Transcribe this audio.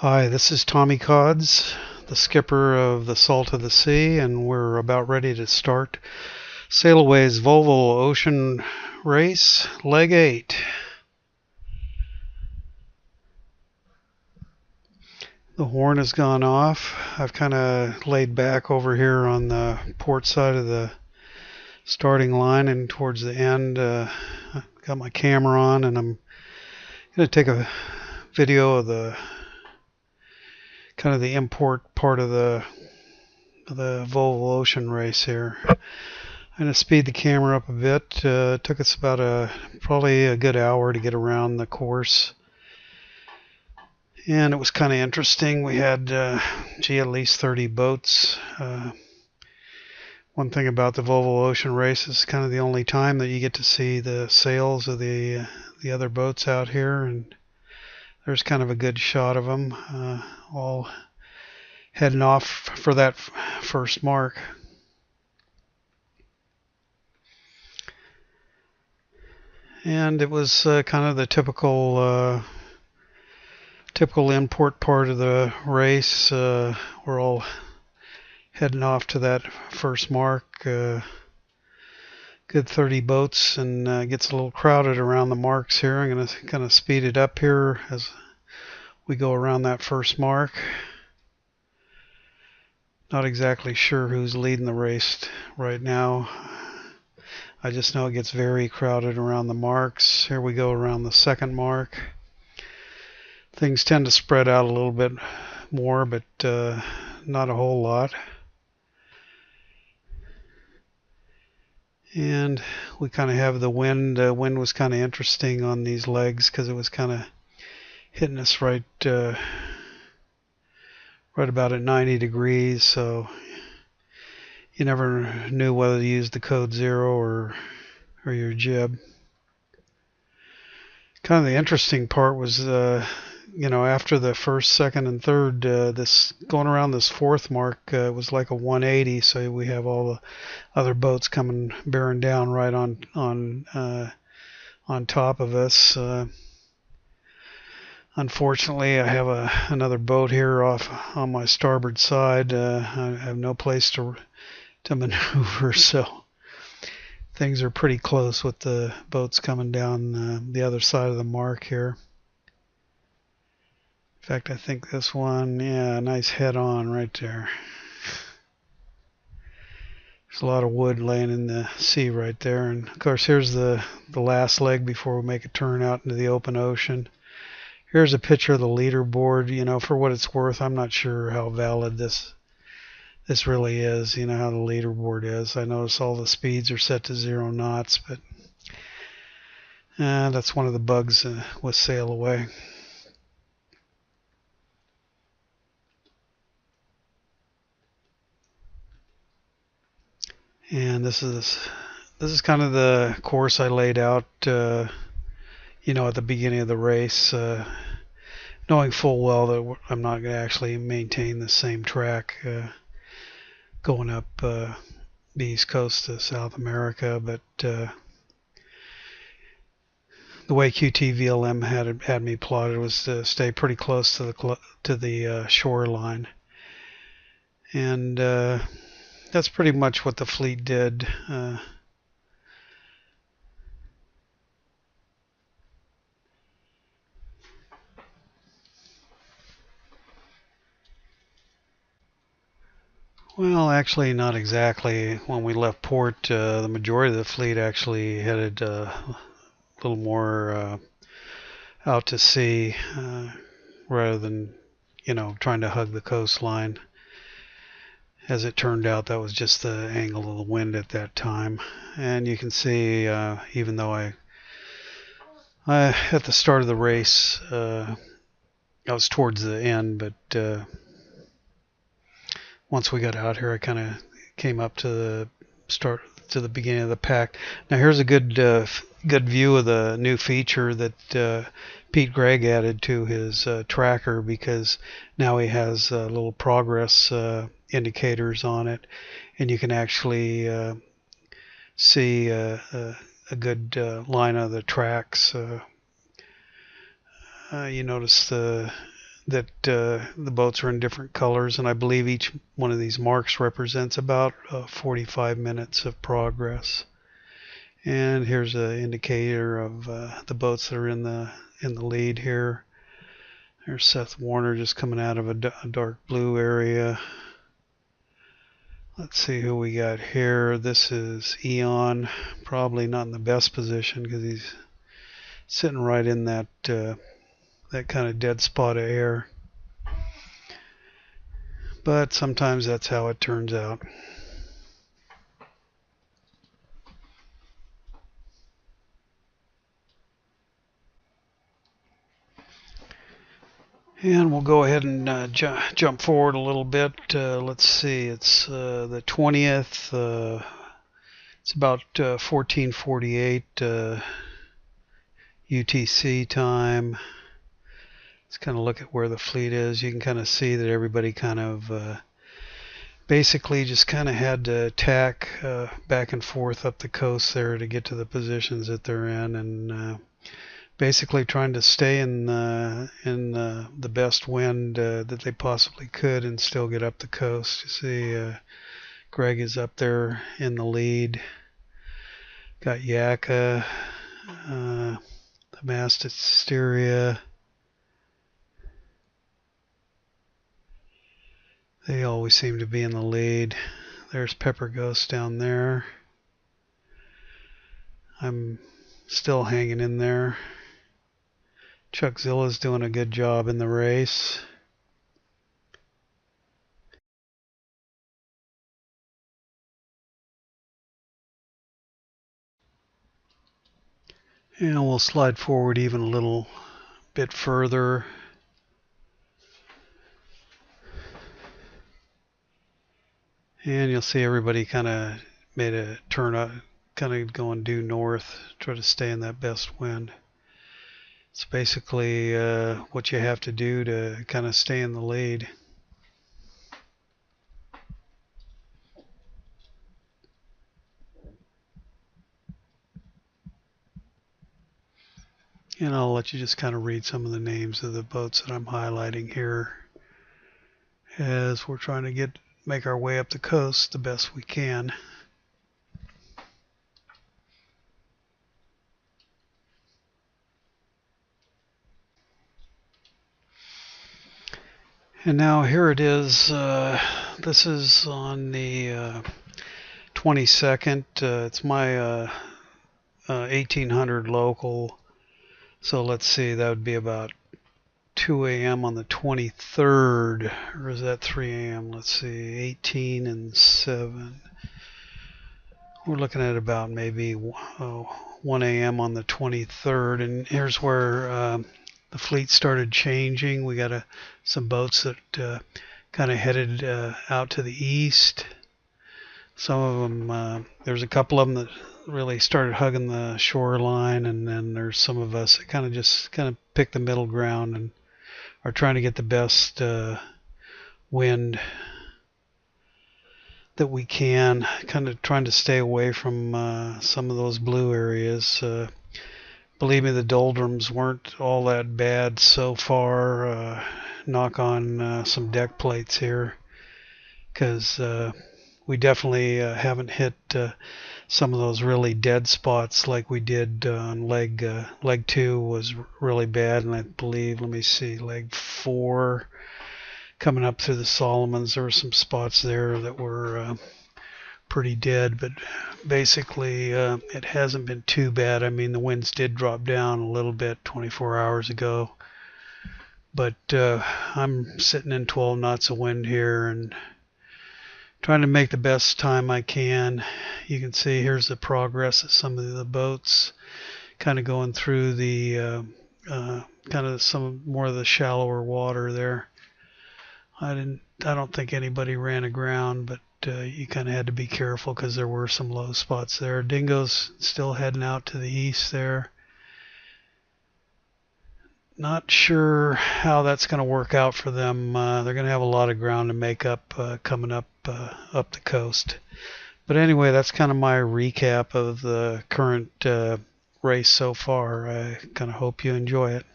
Hi, this is Tommy Cods, the skipper of the Salt of the Sea, and we're about ready to start Sailaway's Volvo Ocean Race, Leg 8. The horn has gone off. I've kind of laid back over here on the port side of the starting line and towards the end. Got my camera on, and I'm going to take a video of the kind of the import part of the Volvo Ocean Race here. I'm going to speed the camera up a bit. It took us about probably a good hour to get around the course, and it was kind of interesting. We had at least 30 boats. One thing about the Volvo Ocean Race is kind of the only time that you get to see the sails of the other boats out here, and there's kind of a good shot of them all heading off for that first mark. And it was kind of the typical import part of the race. We're all heading off to that first mark. Good 30 boats, and gets a little crowded around the marks here. I'm going to kind of speed it up here as we go around that first mark. Not exactly sure who's leading the race right now. I just know it gets very crowded around the marks. Here we go around the second mark. Things tend to spread out a little bit more, but not a whole lot. And we kind of have the wind. Wind was kind of interesting on these legs because it was kind of hitting us right about at 90 degrees. So you never knew whether to use the code 0 or your jib. Kind of the interesting part was, after the first, second, and third, this going around this fourth mark was like a 180. So we have all the other boats coming bearing down right on top of us. Unfortunately, I have another boat here off on my starboard side. I have no place to maneuver, so things are pretty close with the boats coming down the other side of the mark here. In fact, I think this one, nice head on right there. There's a lot of wood laying in the sea right there. And of course, here's the last leg before we make a turn out into the open ocean. Here's a picture of the leaderboard. For what it's worth, I'm not sure how valid this really is, how the leaderboard is. I notice all the speeds are set to 0 knots, but that's one of the bugs with Sailaway. And this is kind of the course I laid out, at the beginning of the race, knowing full well that I'm not going to actually maintain the same track going up the East Coast to South America, but the way QT-VLM had me plotted was to stay pretty close to the shoreline, and that's pretty much what the fleet did. Well, actually, not exactly. When we left port, the majority of the fleet actually headed a little more out to sea rather than, trying to hug the coastline. As it turned out, that was just the angle of the wind at that time. And you can see, even though I at the start of the race, I was towards the end, but once we got out here, I kind of came up to the beginning of the pack. Now here's a good view of the new feature that Pete Gregg added to his tracker, because now he has little progress indicators on it, and you can actually see a good line of the tracks. You notice the that the boats are in different colors, and I believe each one of these marks represents about 45 minutes of progress. And here's an indicator of the boats that are in the lead here. There's Seth Warner just coming out of a dark blue area. Let's see who we got here. This is Eon, probably not in the best position because he's sitting right in that that kind of dead spot of air. But sometimes that's how it turns out. And we'll go ahead and jump forward a little bit. Let's see, it's the 20th. It's about 14:48 UTC time. Let's kind of look at where the fleet is. You can kind of see that everybody kind of basically just kind of had to tack back and forth up the coast there to get to the positions that they're in, and basically trying to stay in the best wind that they possibly could and still get up the coast. You see Greg is up there in the lead. Got Yaka, the mast at Styria. They always seem to be in the lead. There's Pepper Ghost down there. I'm still hanging in there. Chuckzilla's doing a good job in the race. And we'll slide forward even a little bit further. And you'll see everybody kind of made a turn up, kind of going due north, try to stay in that best wind. It's basically what you have to do to kind of stay in the lead. And I'll let you just kind of read some of the names of the boats that I'm highlighting here as we're trying to make our way up the coast the best we can. And now here it is. This is on the 22nd. It's my 1800 local. So let's see, that would be about 2 a.m. on the 23rd, or is that 3 a.m.? Let's see, 18 and 7. We're looking at about maybe 1 a.m. on the 23rd, and here's where the fleet started changing. We got some boats that kind of headed out to the east. Some of them, there's a couple of them that really started hugging the shoreline, and then there's some of us that kind of pick the middle ground and are trying to get the best wind that we can, kind of trying to stay away from some of those blue areas. Believe me, the doldrums weren't all that bad so far. Knock on some deck plates here, because we definitely haven't hit some of those really dead spots like we did on leg 2 was really bad, and I believe, let me see, leg 4 coming up through the Solomons, there were some spots there that were pretty dead, but basically it hasn't been too bad. I mean, the winds did drop down a little bit 24 hours ago, but I'm sitting in 12 knots of wind here and trying to make the best time I can. You can see here's the progress of some of the boats kind of going through the kind of some more of the shallower water there. I don't think anybody ran aground, but you kind of had to be careful because there were some low spots there. Dingo's still heading out to the east there. Not sure how that's going to work out for them. They're going to have a lot of ground to make up coming up the coast. But anyway, that's kind of my recap of the current race so far. I kind of hope you enjoy it.